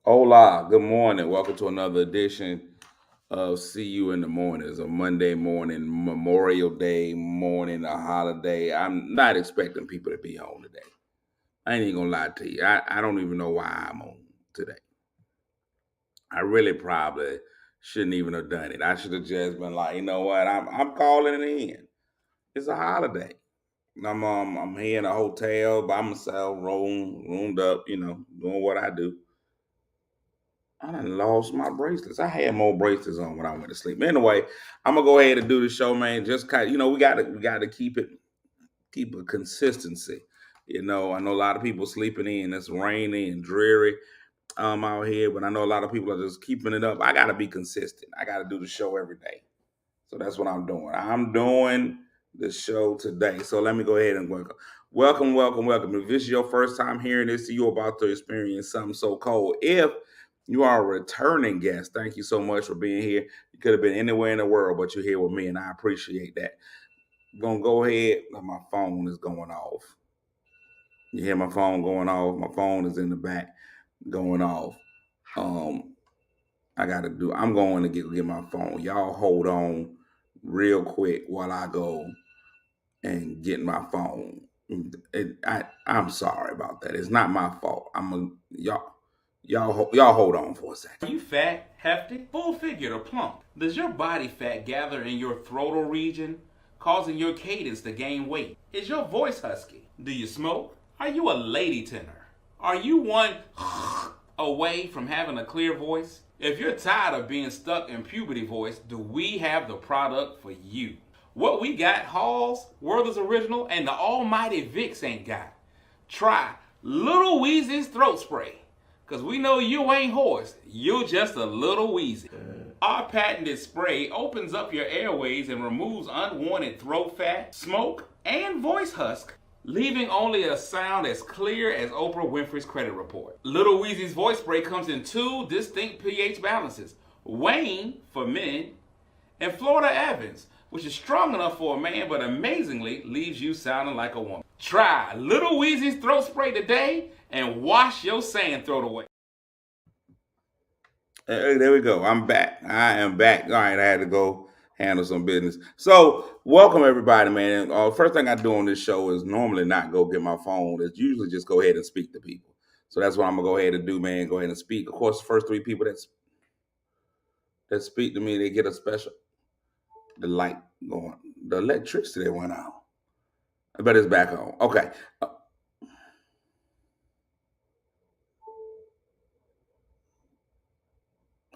Hola, good morning. Welcome to another edition of See You in the Morning. It's a Monday morning, Memorial Day morning, a holiday. I'm not expecting people to be home today. I ain't even gonna lie to you. I don't even know why I'm on today. I really probably shouldn't even have done it. I should have just been like, you know what, I'm calling it in. It's a holiday. I'm here in a hotel by myself, roomed up, doing what I do. I done lost my bracelets. I had more bracelets on when I went to sleep. Anyway, I'm gonna go ahead and do the show, man. Just kind of, we gotta keep a consistency. I know a lot of people sleeping in. It's rainy and dreary out here, but I know a lot of people are just keeping it up. I gotta be consistent. I gotta do the show every day. So that's what I'm doing. I'm doing the show today. So let me go ahead and welcome. Welcome, welcome, welcome. If this is your first time hearing this, you're about to experience something so cold. If you are a returning guest, thank you so much for being here. You could have been anywhere in the world, but you're here with me, and I appreciate that. I'm gonna go ahead. My phone is going off. You hear my phone going off? My phone is in the back going off. Um, I'm going to get my phone. Y'all hold on real quick while I go and get my phone. I'm sorry about that. It's not my fault. Y'all hold on for a second. Are you fat, hefty, full figured, or plump? Does your body fat gather in your throatal region, causing your cadence to gain weight? Is your voice husky? Do you smoke? Are you a lady tenor? Are you one away from having a clear voice? If you're tired of being stuck in puberty voice, do we have the product for you? What we got, Halls, Werther's Original, and the almighty Vicks ain't got. Try Little Weezy's throat spray. Cause we know you ain't hoarse, you're just a little wheezy. Our patented spray opens up your airways and removes unwanted throat fat, smoke, and voice husk, leaving only a sound as clear as Oprah Winfrey's credit report. Little Weezy's voice spray comes in two distinct pH balances: Wayne for men and Florida Evans, which is strong enough for a man but amazingly leaves you sounding like a woman. Try Little Weezy's throat spray today and wash your sand throat away. Hey, there we go. I'm back. I am back. All right, I had to go handle some business. So, welcome everybody, man. First thing I do on this show is normally not go get my phone. It's usually just go ahead and speak to people. So that's what I'm gonna go ahead and do, man. Go ahead and speak. Of course, the first three people that speak to me, they get a special the light going. The electricity went out. But it's back on. Okay.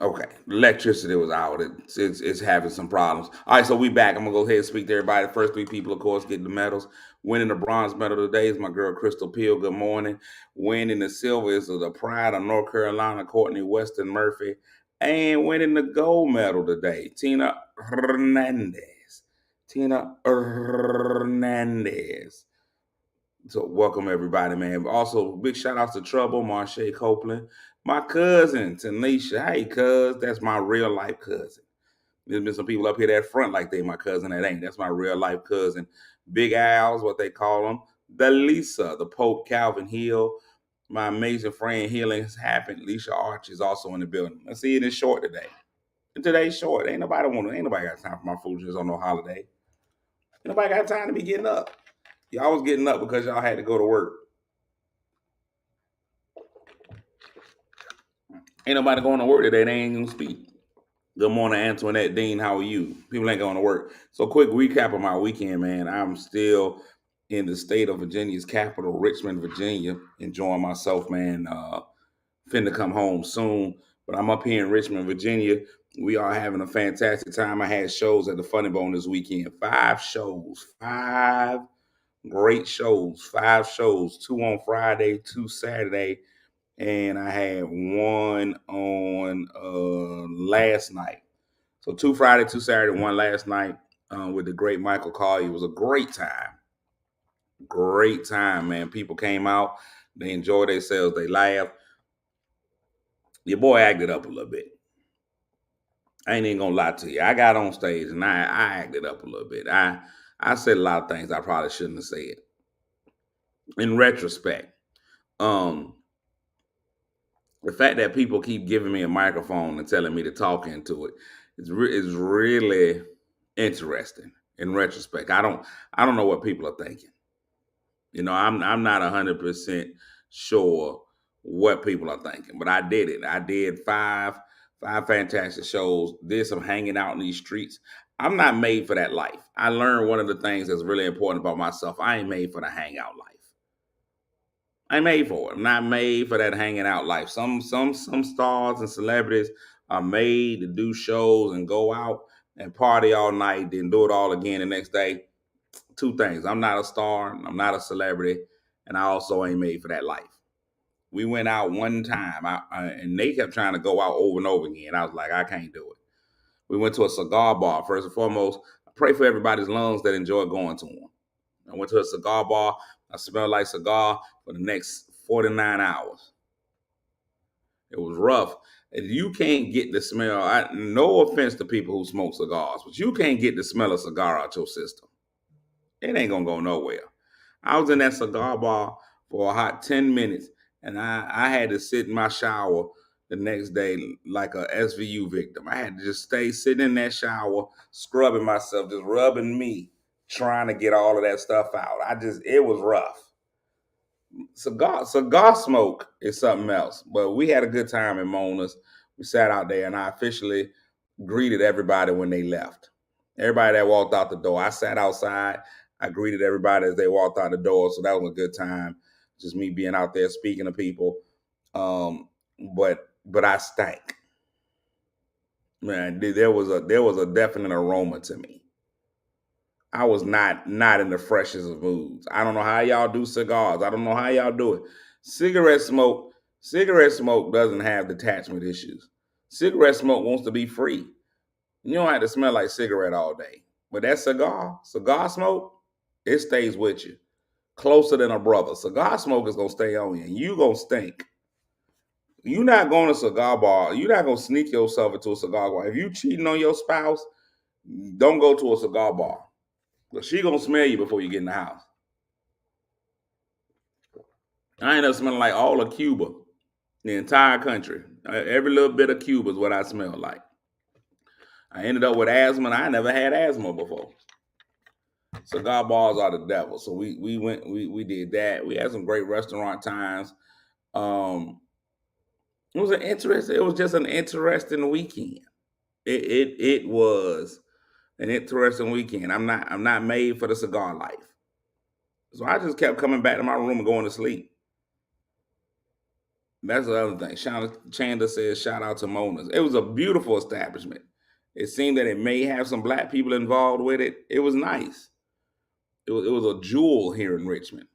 Okay, the electricity was out. It's having some problems. All right, so we back. I'm gonna go ahead and speak to everybody. The first three people, of course, get the medals. Winning the bronze medal today is my girl Crystal Peel. Good morning. Winning the silver is the pride of North Carolina, Courtney Weston Murphy, and winning the gold medal today, Tina Hernandez. Tina Hernandez. So welcome everybody, man. Also, big shout outs to Trouble, Marsha Copeland, my cousin Tanisha. Hey, cuz, that's my real life cousin. There's been some people up here that front like they my cousin that ain't. That's my real life cousin. Big Al's, what they call them. The Lisa, the Pope Calvin Hill. My amazing friend Healing has happened. Leisha Arch is also in the building. Let's see it is short today. And today's short. Ain't nobody got time for my foolishness on no holiday. Ain't nobody got time to be getting up. Y'all was getting up because y'all had to go to work. Ain't nobody going to work today. They ain't gonna speak. Good morning, Antoinette Dean. How are you? People ain't going to work. So, quick recap of my weekend, man. I'm still in the state of Virginia's capital, Richmond, Virginia, enjoying myself, man. Finna come home soon, but I'm up here in Richmond, Virginia. We are having a fantastic time. I had shows at the Funny Bone this weekend. Five shows, five great shows, five shows. Two on Friday, two Saturday, and I had one on last night. So two Friday, two Saturday, one last night with the great Michael Collier. It was a great time, man. People came out, they enjoyed themselves, they laughed. Your boy acted up a little bit. I ain't even gonna lie to you. I got on stage and I acted up a little bit. I said a lot of things I probably shouldn't have said. In retrospect, um, The fact that people keep giving me a microphone and telling me to talk into it is really interesting. In retrospect, I don't know what people are thinking. I'm not 100% sure what people are thinking, but I did it. I did five fantastic shows. Did some hanging out in these streets. I'm not made for that life. I learned one of the things that's really important about myself. I ain't made for the hangout life. I ain't made for it. I'm not made for that hanging out life. Some stars and celebrities are made to do shows and go out and party all night, then do it all again the next day. Two things. I'm not a star, I'm not a celebrity, and I also ain't made for that life. We went out one time, and they kept trying to go out over and over again. I was like, I can't do it. We went to a cigar bar. First and foremost, I pray for everybody's lungs that enjoy going to one. I went to a cigar bar. I smelled like cigar for the next 49 hours. It was rough. And you can't get the smell. No offense to people who smoke cigars, but you can't get the smell of cigar out your system. It ain't gonna go nowhere. I was in that cigar bar for a hot 10 minutes, and I had to sit in my shower the next day like a SVU victim. I had to just stay sitting in that shower, scrubbing myself, just rubbing me, trying to get all of that stuff out. It was rough. Cigar smoke is something else, but we had a good time in Mona's. We sat out there, and I officially greeted everybody when they left. Everybody that walked out the door, I sat outside. I greeted everybody as they walked out the door, so that was a good time. Just me being out there speaking to people. But I stank. Man, there was a definite aroma to me. I was not in the freshest of moods. I don't know how y'all do cigars. I don't know how y'all do it. Cigarette smoke, cigarette smoke doesn't have detachment issues. Cigarette smoke wants to be free. You don't have to smell like cigarette all day. But that cigar smoke, it stays with you. Closer than a brother. Cigar smoke is gonna stay on you, and you gonna stink. You're not going to a cigar bar. You're not gonna sneak yourself into a cigar bar. If you cheating on your spouse, don't go to a cigar bar. But she gonna smell you before you get in the house. I ended up smelling like all of Cuba, the entire country. Every little bit of Cuba is what I smell like. I ended up with asthma, and I never had asthma before. Cigar bars are the devil. So we did that. We had some great restaurant times. Um, it was just an interesting weekend. It was an interesting weekend. I'm not made for the cigar life. So I just kept coming back to my room and going to sleep. That's the other thing. Chandler says, shout out to Mona's. It was a beautiful establishment. It seemed that it may have some black people involved with it. It was nice. It was a jewel here in Richmond.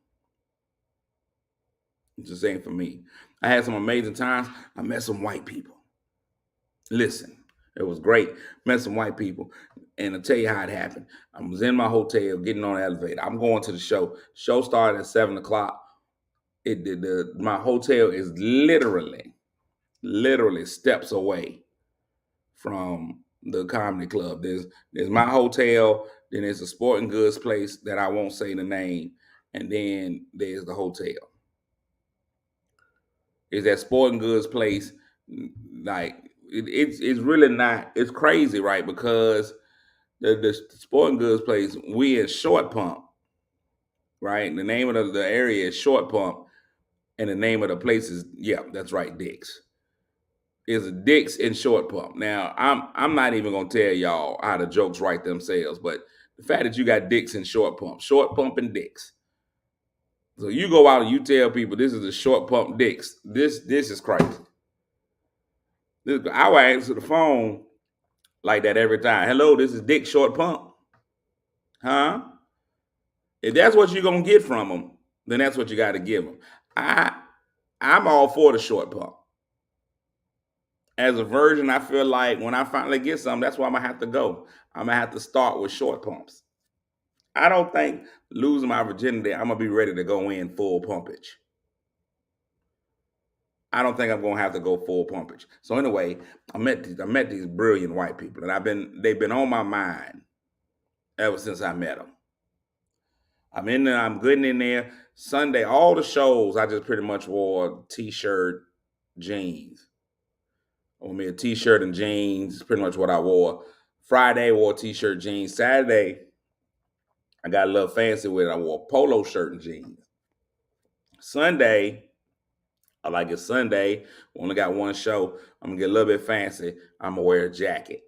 Just saying for me. I had some amazing times. I met some white people. Listen, it was great. Met some white people. And I'll tell you how it happened. I was in my hotel getting on the elevator. I'm going to the show. Show started at 7 o'clock. My hotel is literally steps away from the comedy club. There's my hotel, then there's a sporting goods place that I won't say the name, and then there's the hotel. Is that sporting goods place like it's really not, it's crazy, right? Because the sporting goods place, we in Short Pump, right? The name of the area is Short Pump, and the name of the place is, yeah, that's right, Dick's. Is Dick's in Short Pump. Now, I'm not even gonna tell y'all how the jokes write themselves, but the fact that you got Dick's in Short Pump and Dick's. So you go out and you tell people this is a Short Pump Dick's. This is crazy. I would answer the phone like that every time. Hello, this is Dick Short Pump. Huh? If that's what you're gonna get from them, then that's what you got to give them. I'm all for the Short Pump. As a virgin, I feel like when I finally get something, that's where I'm gonna have to go. I'm gonna have to start with short pumps. I don't think losing my virginity, I'm gonna be ready to go in full pumpage. I don't think I'm gonna have to go full pumpage. So anyway, I met these brilliant white people, and they've been on my mind ever since I met them. I'm in there, I'm good in there. Sunday, all the shows, I just pretty much wore a t-shirt jeans. I wore me a t-shirt and jeans. It's pretty much what I wore. Friday, I wore t-shirt, jeans. Saturday, I got a little fancy with it. I wore a polo shirt and jeans. Sunday, I like it Sunday. Only got one show. I'm gonna get a little bit fancy. I'm gonna wear a jacket.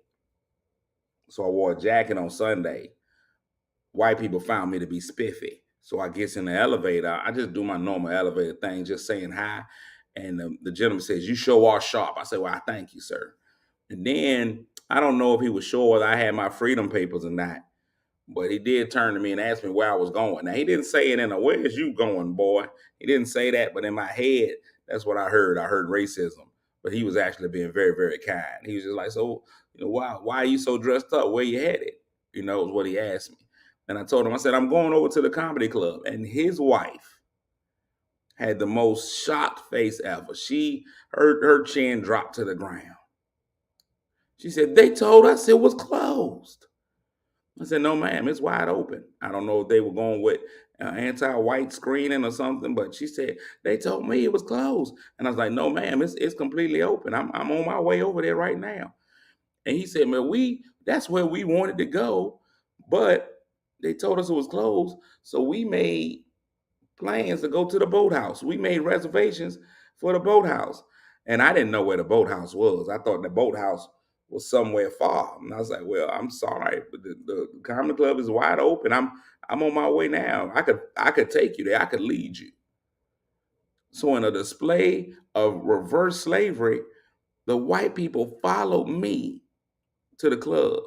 So I wore a jacket on Sunday. White people found me to be spiffy. So I gets in the elevator. I just do my normal elevator thing, just saying hi. And the gentleman says, "You sure are sharp." I said, "Well, I thank you, sir." And then I don't know if he was sure whether I had my freedom papers or not, but he did turn to me and ask me where I was going. Now he didn't say it in a "Where's you going, boy?" He didn't say that, but in my head, that's what I heard. I heard racism, but he was actually being very, very kind. He was just like, "So, why are you so dressed up? Where you headed?" Is what he asked me. And I told him, I said, "I'm going over to the comedy club." And his wife had the most shocked face ever. Her chin dropped to the ground. She said, "They told us it was closed." I said, "No, ma'am, it's wide open." I don't know if they were going with anti-white screening or something, but she said, "They told me it was closed." And I was like, "No, ma'am, it's completely open. I'm on my way over there right now." And he said, "Man, that's where we wanted to go, but they told us it was closed. So we made plans to go to the boathouse. We made reservations for the boathouse." And I didn't know where the boathouse was. I thought the boathouse was somewhere far. And I was like, "Well, I'm sorry, but the comedy club is wide open. I'm on my way now. I could take you there. I could lead you." So in a display of reverse slavery, the white people followed me to the club.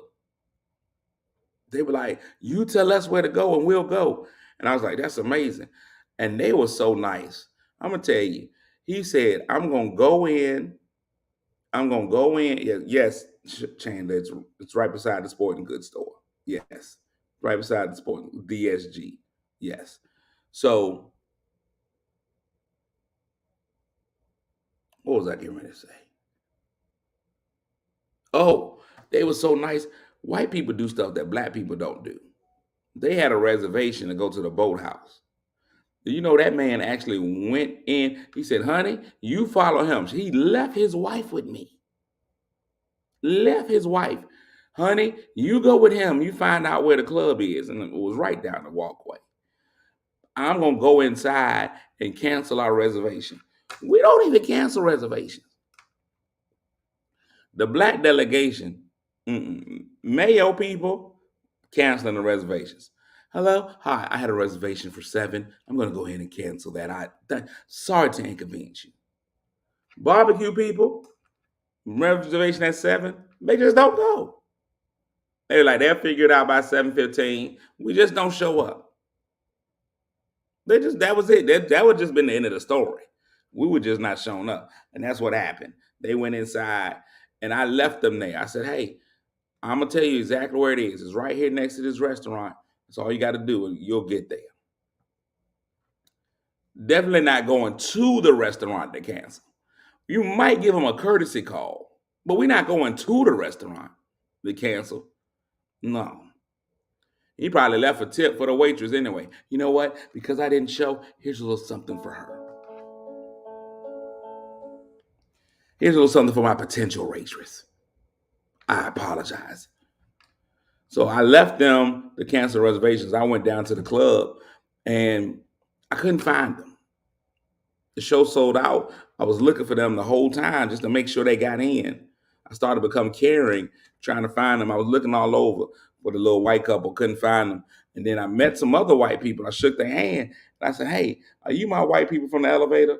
They were like, "You tell us where to go and we'll go." And I was like, "That's amazing." And they were so nice. I'm gonna tell you. He said, "I'm gonna go in. I'm gonna go in." Yes, Chandler, it's right beside the sporting goods store. Yes. Right beside the sporting DSG. Yes. So what was I getting ready to say? Oh, they were so nice. White people do stuff that black people don't do. They had a reservation to go to the boathouse. Do you know that man actually went in? He said, "Honey, you follow him." He left his wife with me. Left his wife. "Honey, you go with him. You find out where the club is." And it was right down the walkway. "I'm going to go inside and cancel our reservation." We don't even cancel reservations. The black delegation, Mayo people, canceling the reservations. "Hello, hi, I had a reservation for 7. I'm going to go ahead and cancel that. Sorry to inconvenience you." Barbecue people, reservation at 7, they just don't go. They're like, they'll figure it out by 7:15. We just don't show up. That was it. That would just been the end of the story. We were just not showing up. And that's what happened. They went inside and I left them there. I said, "Hey, I'm gonna tell you exactly where it is. It's right here next to this restaurant. That's all you got to do, and you'll get there." Definitely not going to the restaurant to cancel. You might give them a courtesy call, but we're not going to the restaurant to cancel. No. He probably left a tip for the waitress anyway. "You know what? Because I didn't show, here's a little something for her. Here's a little something for my potential waitress. I apologize." So I left them to cancel reservations. I went down to the club and I couldn't find them. The show sold out. I was looking for them the whole time just to make sure they got in. I started to become caring, trying to find them. I was looking all over for the little white couple, couldn't find them. And then I met some other white people. I shook their hand and I said, "Hey, are you my white people from the elevator?"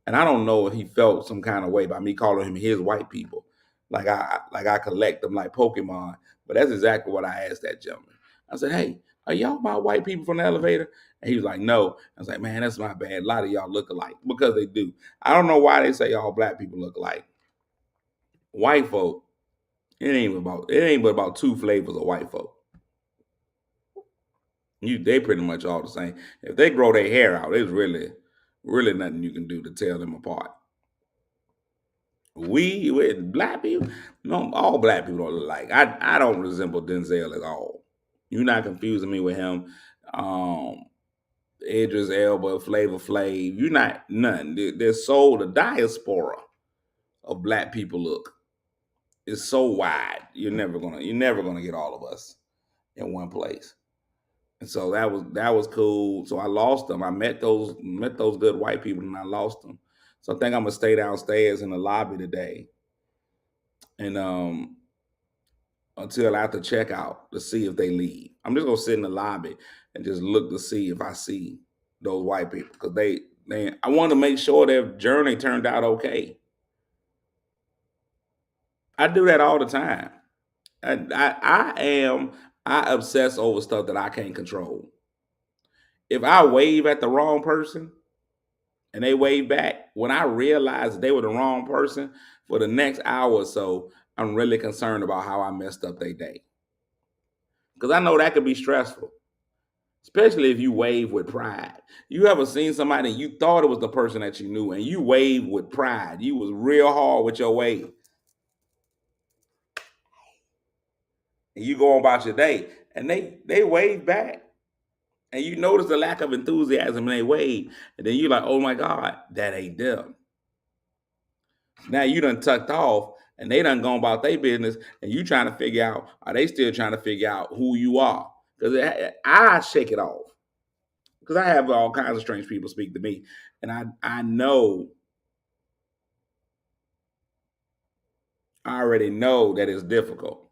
And I don't know if he felt some kind of way by me calling him his white people. Like I collect them like Pokemon. But that's exactly what I asked that gentleman. I said, "Hey, are y'all my white people from the elevator?" And he was like, "No." I was like, "Man, that's my bad. A lot of y'all look alike," because they do. I don't know why they say all black people look alike. White folk, it ain't but about 2 flavors of white folk. They pretty much all the same. If they grow their hair out, there's really nothing you can do to tell them apart. We with black people, no, all black people don't look alike. I don't resemble Denzel at all. You're not confusing me with him. Um, Idris Elba, Flavor Flav. You're not none. They're sold a diaspora. of black people look. It's so wide. You're never gonna get all of us in one place. And so that was cool. So I lost them. I met those good white people, and I lost them. So I think I'm gonna stay downstairs in the lobby today, and until after checkout to see if they leave. I'm just gonna sit in the lobby and just look to see if I see those white people, because I want to make sure their journey turned out okay. I do that all the time. I obsess over stuff that I can't control. If I wave at the wrong person and they wave back, when I realize they were the wrong person, for the next hour or so, I'm really concerned about how I messed up their day. Because I know that could be stressful, especially if you wave with pride. You ever seen somebody and you thought it was the person that you knew, and you waved with pride? You was real hard with your wave. And you go about your day, and they wave back. And you notice the lack of enthusiasm when they wave. And then you're like, oh my God, that ain't them. Now you done tucked off, and they done gone about their business, and you trying to figure out, are they still trying to figure out who you are? Because I shake it off. Because I have all kinds of strange people speak to me. And I know, I already know that it's difficult.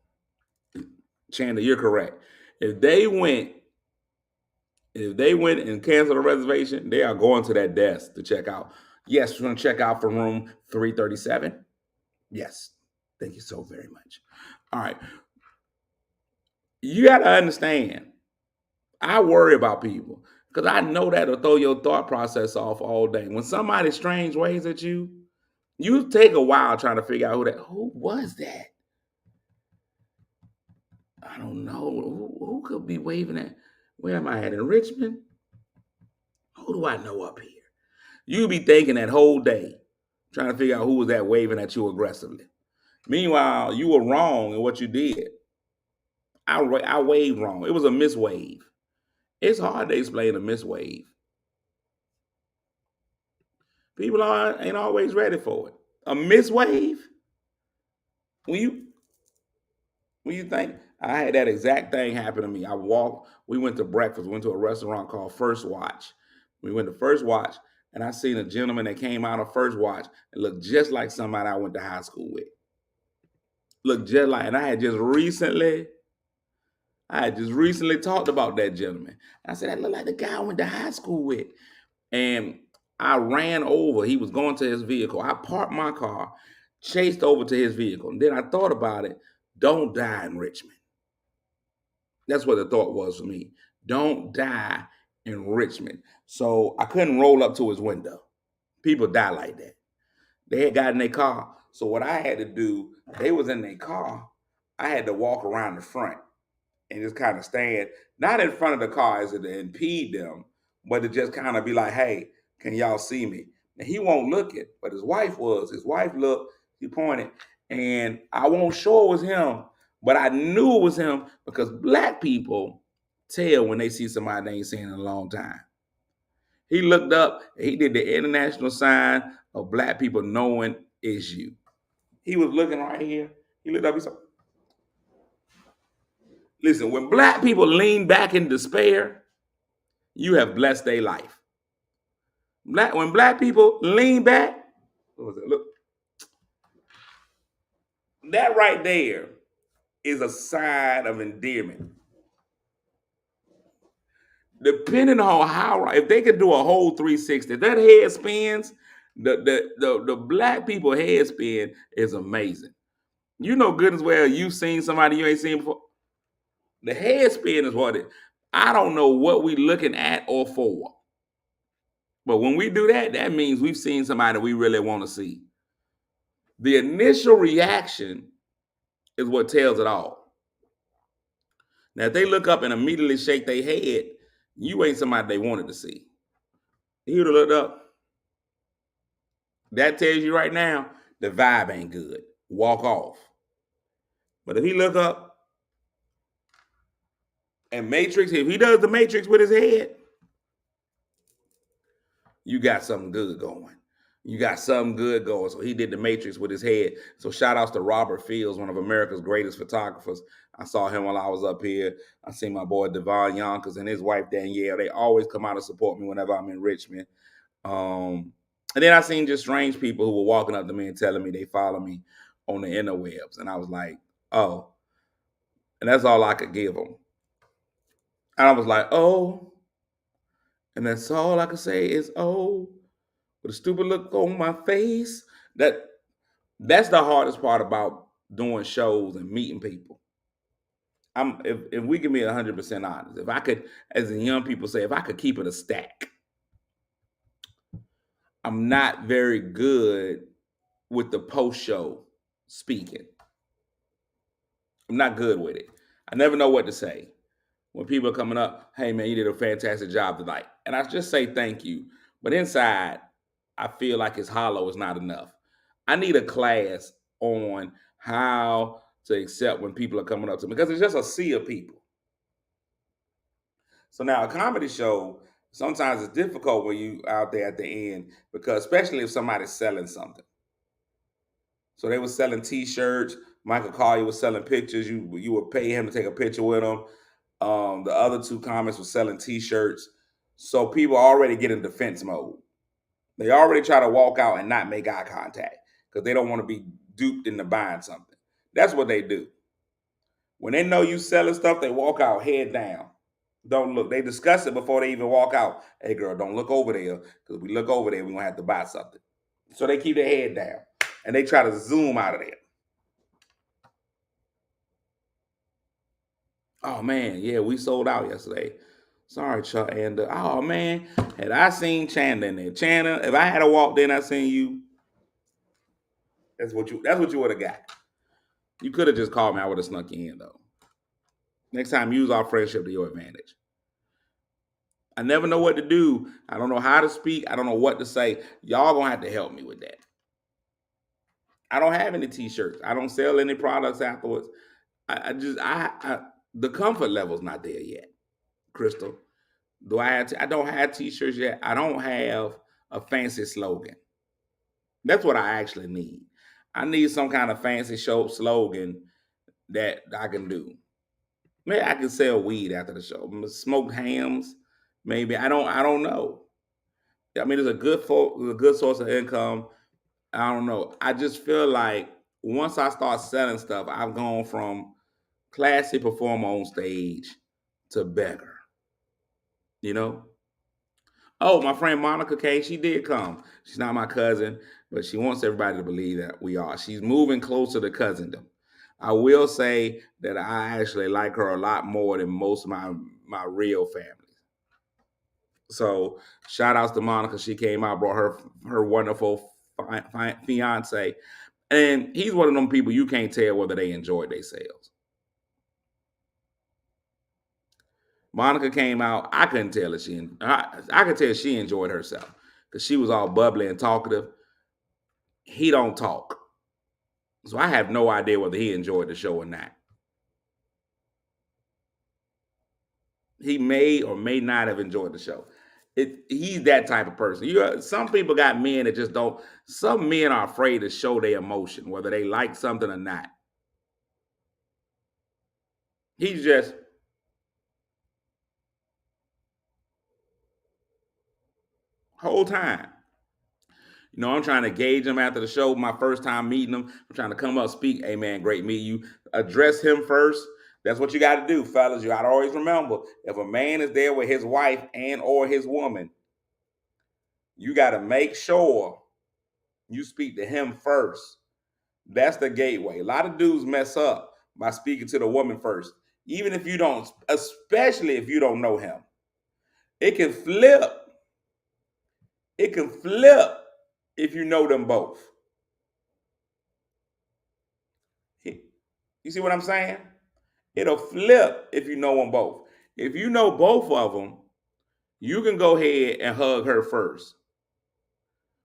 Chandler, you're correct. If they went and canceled a reservation, they are going to that desk to check out. Yes, we're going to check out for room 337. Yes. Thank you so very much. All right. You got to understand, I worry about people because I know that'll throw your thought process off all day. When somebody strange waves at you, you take a while trying to figure out who was that? I don't know. Who could be waving at? Where am I at? In Richmond? Who do I know up here? You be thinking that whole day, trying to figure out who was that waving at you aggressively. Meanwhile, you were wrong in what you did. I waved wrong. It was a miswave. It's hard to explain a miswave. People ain't always ready for it. A miswave? When you think, I had that exact thing happen to me. We went to breakfast, went to a restaurant called First Watch. We went to First Watch, and I seen a gentleman that came out of First Watch and looked just like somebody I went to high school with. Looked just like, and I had just recently talked about that gentleman. And I said, that looked like the guy I went to high school with. And I ran over. He was going to his vehicle. I parked my car, chased over to his vehicle. And then I thought about it. Don't die in Richmond. That's what the thought was for me. Don't die in Richmond. So I couldn't roll up to his window. People die like that. They had got in their car. So what I had to do, they was in their car. I had to walk around the front and just kind of stand, not in front of the car as to impede them, but to just kind of be like, hey, can y'all see me? And he won't look it, but his wife was. His wife looked, he pointed, and I won't sure it was him, but I knew it was him because black people tell when they see somebody they ain't seen in a long time. He looked up, he did the international sign of black people knowing it's you. He was looking right here. He looked up, he said, listen, when black people lean back in despair, you have blessed their life. When black people lean back, what was it? Look, that right there is a sign of endearment. Depending on how, if they could do a whole 360, that head spins, the black people head spin is amazing. You know good as well you've seen somebody you ain't seen before. The head spin is what it. I don't know what we looking at or for. But when we do that, that means we've seen somebody we really want to see. The initial reaction is what tells it all. Now, if they look up and immediately shake their head, you ain't somebody they wanted to see. He would have looked up. That tells you right now, the vibe ain't good. Walk off. But if he look up and Matrix, if he does the Matrix with his head, you got something good going. You got something good going. So he did the Matrix with his head. So shout outs to Robert Fields, one of America's greatest photographers. I saw him while I was up here. I seen my boy Devon Yonkers and his wife Danielle. They always come out and support me whenever I'm in Richmond. And then I seen just strange people who were walking up to me and telling me they follow me on the interwebs. And I was like, oh. And that's all I could give them. And I was like, oh. And that's all I could say is, oh, with a stupid look on my face. That's the hardest part about doing shows and meeting people. If we can be 100% honest, if I could, as the young people say, if I could keep it a stack, I'm not very good with the post show speaking. I'm not good with it. I never know what to say. When people are coming up, hey man, you did a fantastic job tonight. And I just say thank you. But inside, I feel like it's hollow, it's not enough. I need a class on how to accept when people are coming up to me because it's just a sea of people. So now a comedy show, sometimes it's difficult when you out there at the end because especially if somebody's selling something. So they were selling T-shirts. Michael Collier was selling pictures. You would pay him to take a picture with him. The other two comics were selling T-shirts. So people already get in defense mode. They already try to walk out and not make eye contact because they don't want to be duped into buying something. That's what they do. When they know you selling stuff, they walk out head down. Don't look. They discuss it before they even walk out. Hey, girl, don't look over there because if we look over there, we're going to have to buy something. So they keep their head down and they try to zoom out of there. Oh, man. Yeah, we sold out yesterday. Sorry, Chuck. And oh, man, had I seen Chandler in there. Chandler, if I had walked in, I seen you. That's what you would have got. You could have just called me. I would have snuck you in, though. Next time, use our friendship to your advantage. I never know what to do. I don't know how to speak. I don't know what to say. Y'all gonna have to help me with that. I don't have any T-shirts. I don't sell any products afterwards. The comfort level's not there yet. Crystal, I don't have T-shirts yet. I don't have a fancy slogan. That's what I actually need. I need some kind of fancy show slogan that I can do. Maybe I can sell weed after the show. Smoked hams, maybe. I don't know. I mean, it's a good source of income. I don't know. I just feel like once I start selling stuff, I've gone from classy performer on stage to beggar. You know? Oh, my friend Monica K, she did come. She's not my cousin, but she wants everybody to believe that we are. She's moving closer to cousindom. I will say that I actually like her a lot more than most of my real family. So shout outs to Monica. She came out, brought her wonderful fiance. And he's one of them people you can't tell whether they enjoyed themselves. Monica came out. I couldn't tell if I could tell she enjoyed herself because she was all bubbly and talkative. He don't talk. So I have no idea whether he enjoyed the show or not. He may or may not have enjoyed the show. He's that type of person. Some people got men that just don't. Some men are afraid to show their emotion, whether they like something or not. He's just whole time. You know, I'm trying to gauge him after the show. My first time meeting him, I'm trying to come up, speak. Hey man, great meeting you. Address him first. That's what you got to do, fellas. You got to always remember, if a man is there with his wife and or his woman, you got to make sure you speak to him first. That's the gateway. A lot of dudes mess up by speaking to the woman first, even if you don't, especially if you don't know him. It can flip. It can flip if you know them both. You see what I'm saying? It'll flip if you know them both. If you know both of them, you can go ahead and hug her first.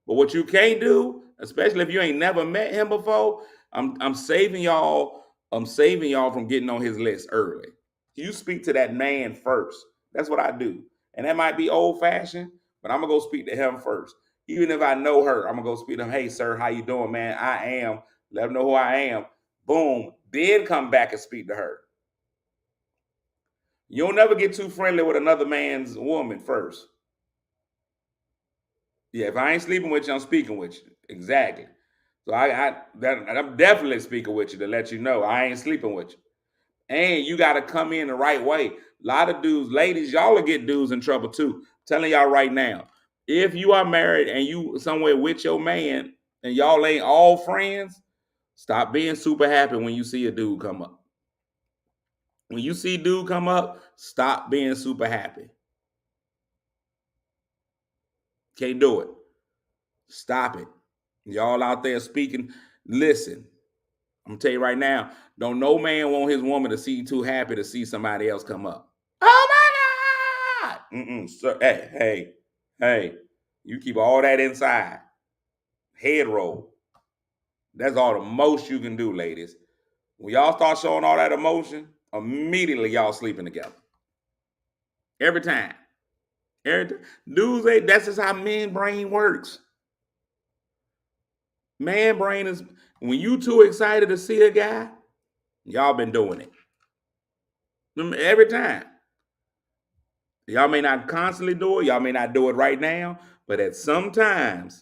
But what you can't do, especially if you ain't never met him before, I'm saving y'all. I'm saving y'all from getting on his list early. You speak to that man first. That's what I do. And that might be old fashioned, but I'm gonna go speak to him first. Even if I know her, I'm gonna go speak to them. Hey, sir, how you doing, man? I am. Let them know who I am. Boom. Then come back and speak to her. You'll never get too friendly with another man's woman first. Yeah, if I ain't sleeping with you, I'm speaking with you. Exactly. So I'm definitely speaking with you to let you know I ain't sleeping with you. And you got to come in the right way. A lot of dudes, ladies, y'all will get dudes in trouble too. I'm telling y'all right now, if you are married and you somewhere with your man and y'all ain't all friends, stop being super happy when you see a dude come up. When you see dude come up, stop being super happy. Can't do it. Stop it. Y'all out there speaking, listen. I'm gonna tell you right now, don't no man want his woman to see too happy to see somebody else come up. Oh my God! Sir, hey, you keep all that inside. Head roll. That's all the most you can do, ladies. When y'all start showing all that emotion, immediately y'all sleeping together. Every time. Dudes, that's just how men brain works. Man brain is, when you too excited to see a guy, y'all been doing it. Every time. Y'all may not constantly do it. Y'all may not do it right now. But at some point,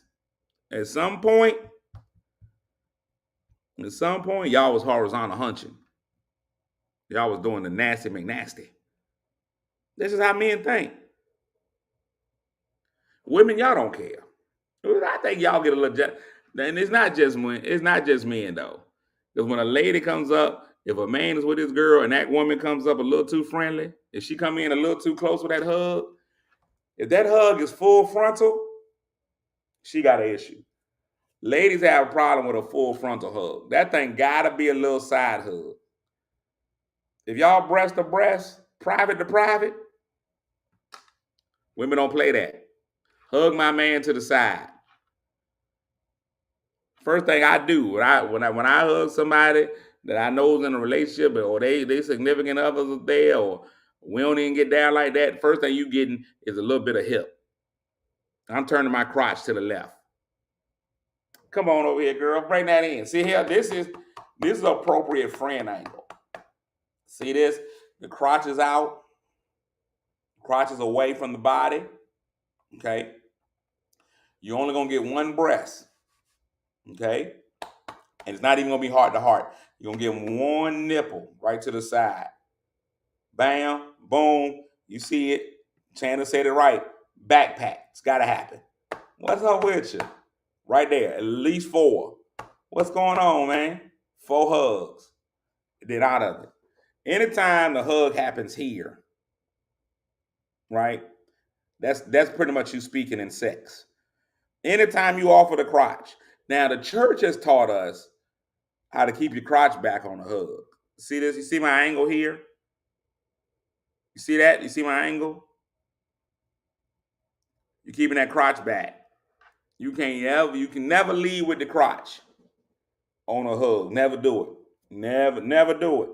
y'all was horizontal hunching. Y'all was doing the nasty McNasty. This is how men think. Women, y'all don't care. I think y'all get a little, and it's not just men though. Because when a lady comes up, if a man is with his girl and that woman comes up a little too friendly, if she come in a little too close with that hug, if that hug is full frontal, she got an issue. Ladies have a problem with a full frontal hug. That thing gotta be a little side hug. If y'all breast to breast, private to private, women don't play that. Hug my man to the side. First thing I do when I hug somebody that I know is in a relationship or they significant others are there or we don't even get down like that, first thing you getting is a little bit of hip. I'm turning my crotch to the left. Come on over here, girl. Bring that in. See here, this is appropriate friend angle. See this? The crotch is out. Crotch is away from the body. Okay. You're only gonna get one breast. Okay. And it's not even gonna be heart to heart. You're gonna get one nipple right to the side. Bam, boom. You see it. Chandler said it right. Backpack. It's gotta happen. What's up with you? Right there. At least 4. What's going on, man? 4 hugs. Then out of it. Anytime the hug happens here, right? That's pretty much you speaking in sex. Anytime you offer the crotch. Now the church has taught us how to keep your crotch back on a hug. See this? You see my angle here? You see that? You see my angle? You're keeping that crotch back. You can never lead with the crotch on a hug. Never do it. Never do it.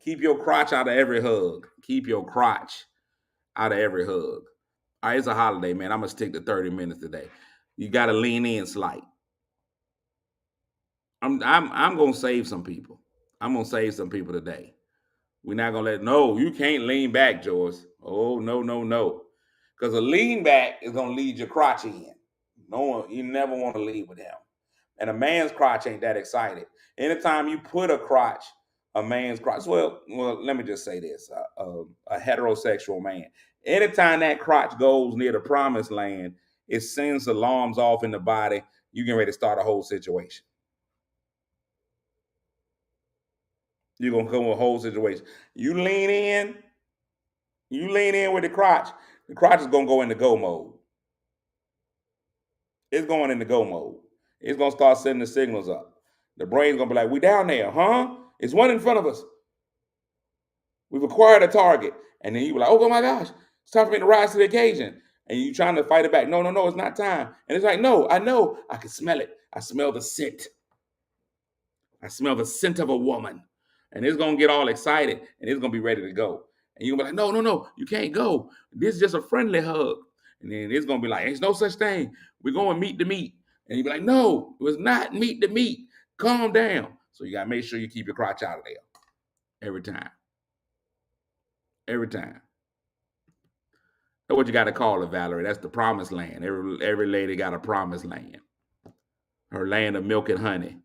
Keep your crotch out of every hug. Keep your crotch out of every hug. All right, it's a holiday, man. I'm gonna stick to 30 minutes today. You gotta lean in slight. I'm gonna save some people. I'm gonna save some people today. We're not gonna no, you can't lean back, George. Oh, no. Because a lean back is gonna lead your crotch in. No one, you never want to lead with him. And a man's crotch ain't that excited. Anytime you put a man's crotch, well, let me just say this: a heterosexual man. Anytime that crotch goes near the promised land, it sends alarms off in the body. You get ready to start a whole situation. You're gonna come with a whole situation. You lean in with the crotch. The crotch is gonna go into go mode. It's going into go mode. It's gonna start sending the signals up. The brain's gonna be like, "We down there, huh? It's one in front of us. We've acquired a target." And then you be like, "Oh my gosh, it's time for me to rise to the occasion." And you trying to fight it back. No, it's not time. And it's like, "No, I know. I can smell it. I smell the scent. I smell the scent of a woman." And it's gonna get all excited and it's gonna be ready to go. And you're gonna be like, no, you can't go. This is just a friendly hug. And then it's gonna be like, there's no such thing. We're going meat to meat. And you be like, no, it was not meat to meat. Calm down. So you gotta make sure you keep your crotch out of there. Every time. Every time. That's what you gotta call it, Valerie. That's the promised land. Every lady got a promised land. Her land of milk and honey.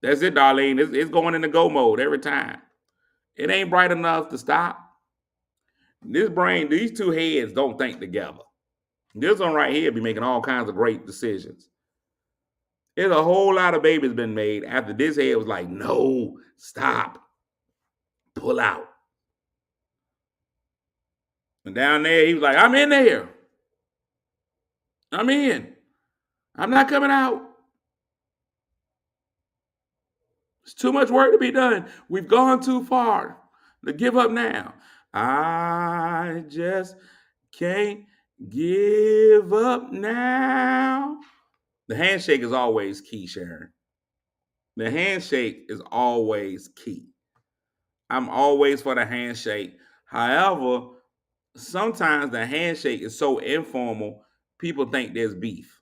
That's it, Darlene. It's going into go mode every time. It ain't bright enough to stop. This brain, these two heads don't think together. This one right here be making all kinds of great decisions. There's a whole lot of babies been made after this head was like, no, stop, pull out. And down there, he was like, I'm in there. I'm in. I'm not coming out. It's too much work to be done. We've gone too far to give up now. I just can't give up now. The handshake is always key, Sharon. The handshake is always key. I'm always for the handshake. However, sometimes the handshake is so informal, people think there's beef.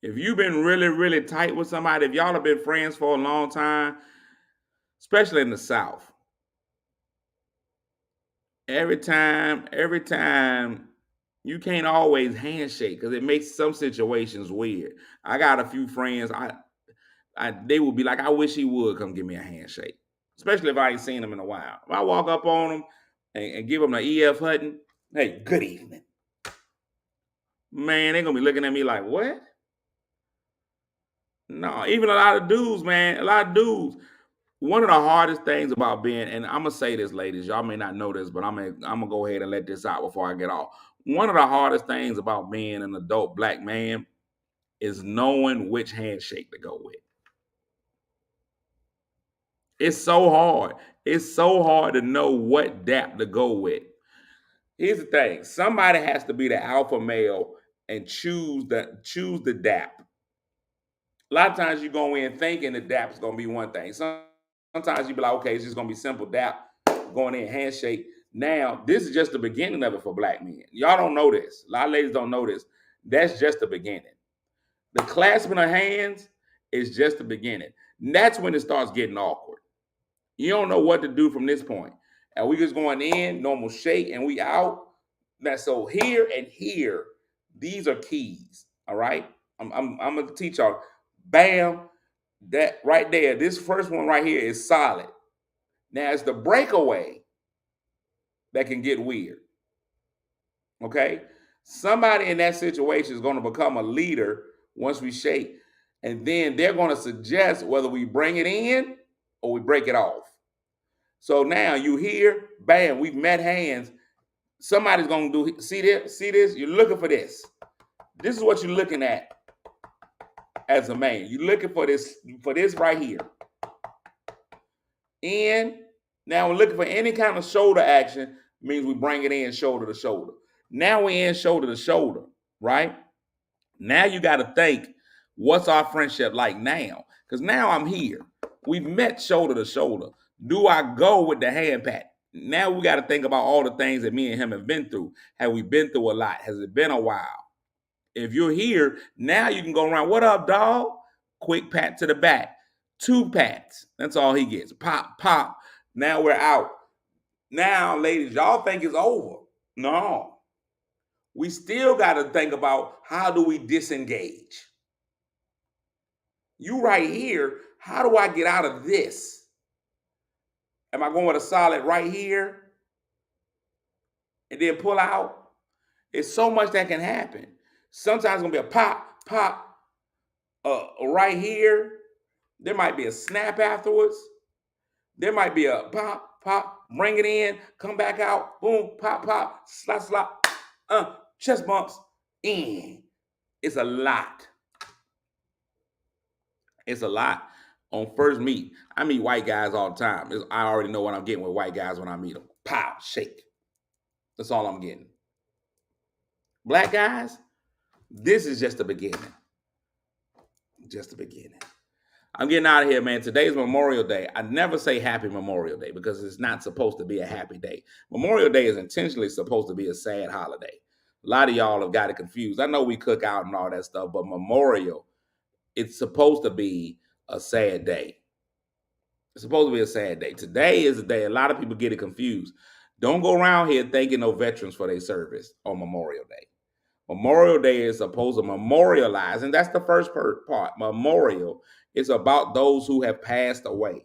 If you've been really, really tight with somebody, if y'all have been friends for a long time, especially in the South, every time, you can't always handshake because it makes some situations weird. I got a few friends, they would be like, I wish he would come give me a handshake, especially if I ain't seen him in a while. If I walk up on him and give him the E.F. Hutton, hey, good evening. Man, they're going to be looking at me like, what? No, even a lot of dudes, one of the hardest things about being, and I'm going to say this, ladies, y'all may not know this, but I'm going to go ahead and let this out before I get off. One of the hardest things about being an adult black man is knowing which handshake to go with. It's so hard. It's so hard to know what dap to go with. Here's the thing. Somebody has to be the alpha male and choose the dap. A lot of times you go in thinking the dap is going to be one thing. Sometimes you be like, okay, it's just going to be simple dap, going in, handshake. Now, this is just the beginning of it for black men. Y'all don't know this. A lot of ladies don't know this. That's just the beginning. The clasping of hands is just the beginning. And that's when it starts getting awkward. You don't know what to do from this point. And we just going in, normal shake, and we out. Now, so here and here, these are keys. All right. I'm gonna teach y'all. Bam, that right there. This first one right here is solid. Now it's the breakaway that can get weird. Okay. Somebody in that situation is going to become a leader once we shake, and then they're going to suggest whether we bring it in or we break it off. So now you hear, bam, we've met hands. Somebody's going to do, see this? You're looking for this. This is what you're looking at as a man. You're looking for this right here. In, now we're looking for any kind of shoulder action, means we bring it in shoulder to shoulder. Now we're in shoulder to shoulder, right? Now you got to think, what's our friendship like now? Because now I'm here. We've met shoulder to shoulder. Do I go with the hand pat? Now we got to think about all the things that me and him have been through. Have we been through a lot? Has it been a while? If you're here, now you can go around, what up, dog? Quick pat to the back. 2 pats. That's all he gets. Pop, pop. Now we're out. Now, ladies, y'all think it's over. No. We still got to think about, how do we disengage? You right here, how do I get out of this? Am I going with a solid right here and then pull out? It's so much that can happen. Sometimes it's going to be a pop, pop, right here. There might be a snap afterwards. There might be a pop, pop, bring it in, come back out, boom, pop, pop, slap, slap, chest bumps, in. It's a lot. It's a lot. On first meet, I meet white guys all the time. I already know what I'm getting with white guys when I meet them. Pow, shake. That's all I'm getting. Black guys, this is just the beginning. Just the beginning. I'm getting out of here, man. Today's Memorial Day. I never say Happy Memorial Day because it's not supposed to be a happy day. Memorial Day is intentionally supposed to be a sad holiday. A lot of y'all have got it confused. I know we cook out and all that stuff, but Memorial, it's supposed to be a sad day. It's supposed to be a sad day. Today is a day. A lot of people get it confused. Don't go around here thanking no veterans for their service on Memorial Day. Memorial Day is supposed to memorialize, and that's the first part. Memorial is about those who have passed away.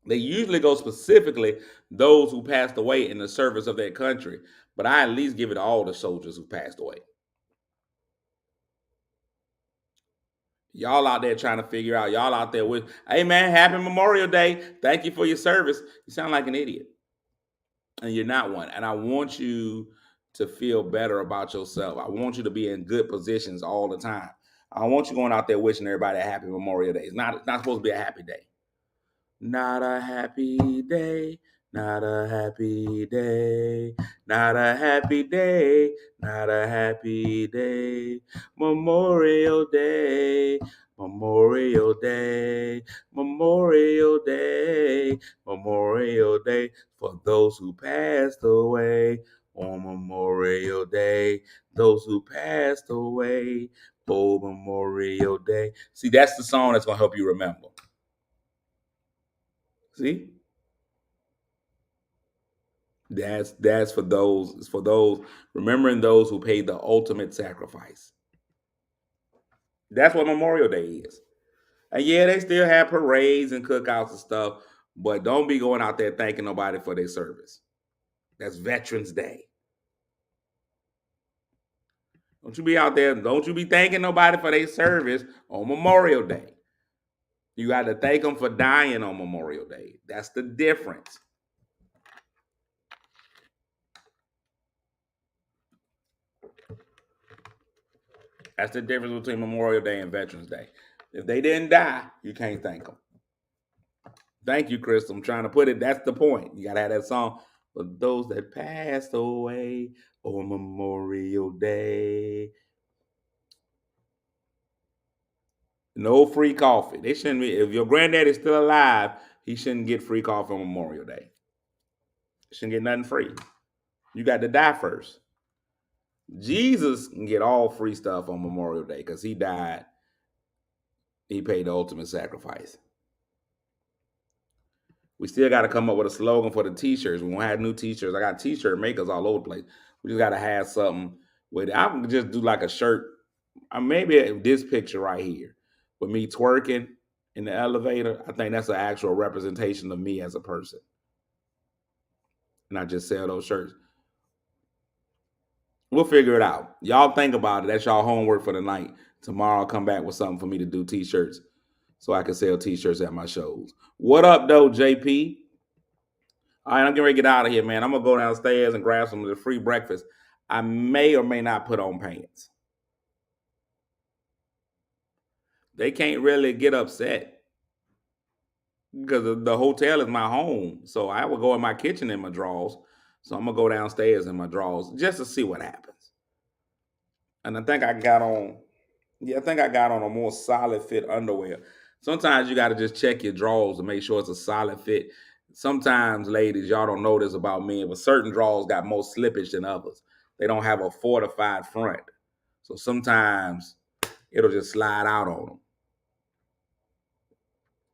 They usually go specifically those who passed away in the service of their country, but I at least give it to all the soldiers who passed away. Y'all out there trying to figure out, y'all out there with, hey man, happy Memorial Day. Thank you for your service. You sound like an idiot. And you're not one. And I want you to feel better about yourself. I want you to be in good positions all the time. I want you going out there wishing everybody a happy Memorial Day. It's not supposed to be a happy day. Not a happy day. Not a happy day. Not a happy day. Not a happy day. Memorial Day. Memorial Day. Memorial Day. Memorial Day for those who passed away on Memorial Day. Those who passed away on Memorial Day. See, that's the song that's going to help you remember. See? That's for those remembering those who paid the ultimate sacrifice. That's what Memorial Day is. And yeah, they still have parades and cookouts and stuff, but don't be going out there thanking nobody for their service. That's Veterans Day. Don't you be out there, don't you be thanking nobody for their service on Memorial Day. You got to thank them for dying on Memorial Day. That's the difference. That's the difference between Memorial Day and Veterans Day. If they didn't die, you can't thank them. Thank you, Chris. I'm trying to put it. That's the point. You got to have that song for those that passed away on Memorial Day. No free coffee. They shouldn't be. If your granddad is still alive, he shouldn't get free coffee on Memorial Day. Shouldn't get nothing free. You got to die first. Jesus can get all free stuff on Memorial Day because he died. He paid the ultimate sacrifice. We still got to come up with a slogan for the t-shirts. We won't have new t-shirts. I got t-shirt makers all over the place. We just got to have something with it. I can just do like a shirt. Maybe this picture right here with me twerking in the elevator. I think that's an actual representation of me as a person. And I just sell those shirts. We'll figure it out. Y'all think about it. That's y'all homework for the night. Tomorrow I'll come back with something for me to do t-shirts so I can sell t-shirts at my shows. What up, though, JP? All right, I'm getting ready to get out of here, man. I'm going to go downstairs and grab some of the free breakfast. I may or may not put on pants. They can't really get upset because the hotel is my home. So I will go in my kitchen in my drawers. So I'm going to go downstairs in my drawers just to see what happens. And I think I got on a more solid fit underwear. Sometimes you got to just check your drawers to make sure it's a solid fit. Sometimes, ladies, y'all don't know this about men, but certain drawers got more slippage than others. They don't have a fortified front. So sometimes it'll just slide out on them.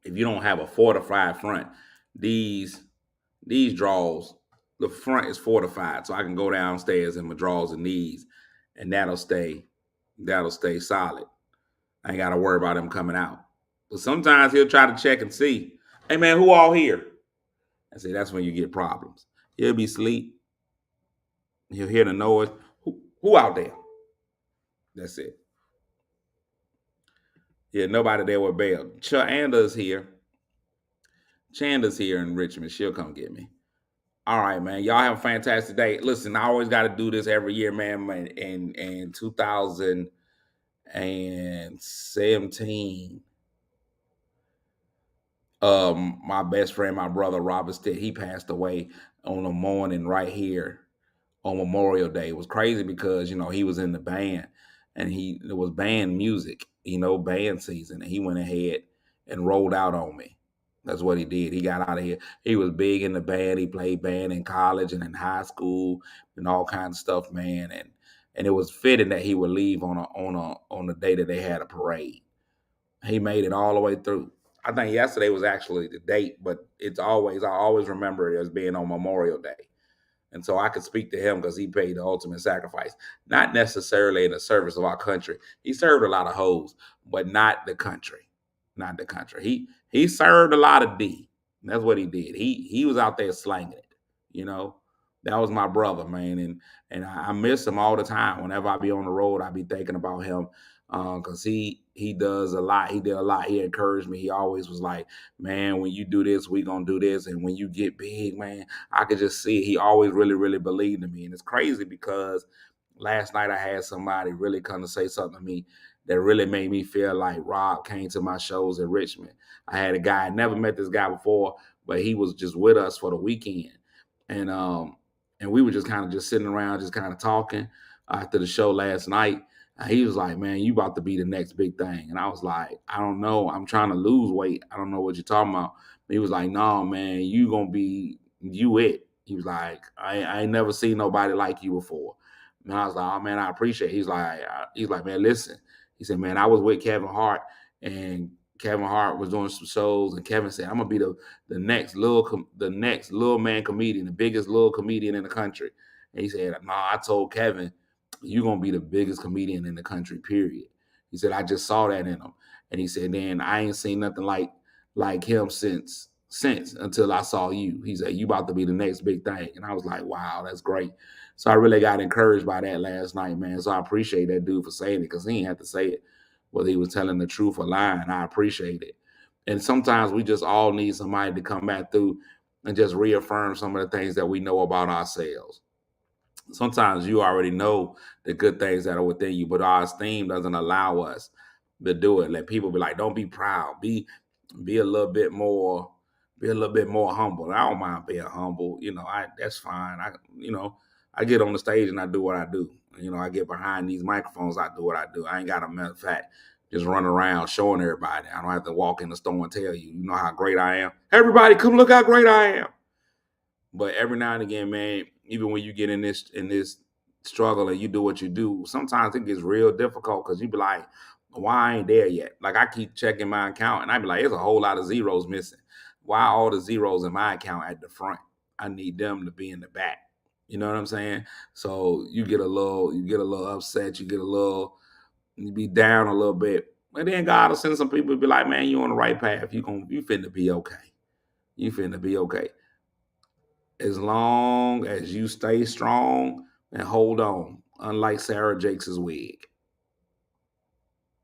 If you don't have a fortified front, these drawers, the front is fortified. So I can go downstairs in my drawers and knees, and that'll stay solid. I ain't got to worry about them coming out. But sometimes he'll try to check and see, hey man, who all here? I say that's when you get problems. He'll be asleep. He'll hear the noise. Who out there? That's it. Yeah, nobody there with bail. Chanda's here. Chanda's here in Richmond. She'll come get me. All right, man. Y'all have a fantastic day. Listen, I always got to do this every year, man. In 2017, my best friend, my brother Robert Stitt, he passed away on the morning right here on Memorial Day. It was crazy because he was in the band and it was band music, band season, and he went ahead and rolled out on me. That's what he did. He got out of here. He was big in the band. He played band in college and in high school and all kinds of stuff, man. And it was fitting that he would leave on the day that they had a parade. He made it all the way through. I think yesterday was actually the date, but I always remember it as being on Memorial Day. And so I could speak to him because he paid the ultimate sacrifice, not necessarily in the service of our country. He served a lot of hoes, but not the country. Not the country. He served a lot of D. That's what he did. He was out there slanging it. You know, that was my brother, man, and I miss him all the time. Whenever I be on the road, I be thinking about him because he does a lot. He did a lot. He encouraged me. He always was like, man, when you do this, we gonna do this, and when you get big, man, I could just see it. He always really, really believed in me. And it's crazy because last night I had somebody really come to say something to me that really made me feel like Rob came to my shows in Richmond. I had a guy, I never met this guy before, but he was just with us for the weekend. And we were just kind of just sitting around, just kind of talking after the show last night. And he was like, man, you about to be the next big thing. And I was like, I don't know. I'm trying to lose weight. I don't know what you're talking about. He was like, no, man, you going to be you it. He was like, I ain't never seen nobody like you before. And I was like, oh, man, I appreciate it. He's like, man, listen. He said, man, I was with Kevin Hart, and Kevin Hart was doing some shows, and Kevin said, I'm going to be the next little man comedian, the biggest little comedian in the country. And he said, no, I told Kevin, you're going to be the biggest comedian in the country, period. He said, I just saw that in him. And he said, then I ain't seen nothing like him since until I saw you. He said, you about to be the next big thing. And I was like, wow, that's great. So I really got encouraged by that last night, man. So I appreciate that dude for saying it, because he didn't have to say it, whether he was telling the truth or lying. I appreciate it. And sometimes we just all need somebody to come back through and just reaffirm some of the things that we know about ourselves. Sometimes you already know the good things that are within you, but our esteem doesn't allow us to do it. Let people be like, don't be proud. Be a little bit more humble. And I don't mind being humble. That's fine. I get on the stage and I do what I do. I get behind these microphones, I do what I do. I ain't got a matter of fact just run around showing everybody. I don't have to walk in the store and tell you, how great I am. Everybody come look how great I am. But every now and again, man, even when you get in this struggle and you do what you do, sometimes it gets real difficult because you be like, why I ain't there yet? Like, I keep checking my account and I be like, there's a whole lot of zeros missing. Why all the zeros in my account at the front? I need them to be in the back. You know what I'm saying? So you get a little upset, you be down a little bit. But then God will send some people to be like, man, you on the right path. You finna be okay. You finna be okay. As long as you stay strong and hold on, unlike Sarah Jakes' wig.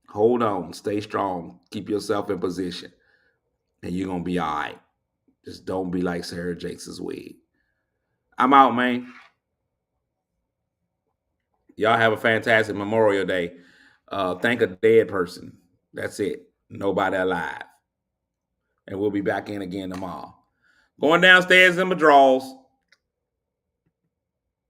Hold on, stay strong, keep yourself in position, and you're going to be all right. Just don't be like Sarah Jakes' wig. I'm out, man. Y'all have a fantastic Memorial Day. Thank a dead person. That's it. Nobody alive. And we'll be back in again tomorrow. Going downstairs in my drawers.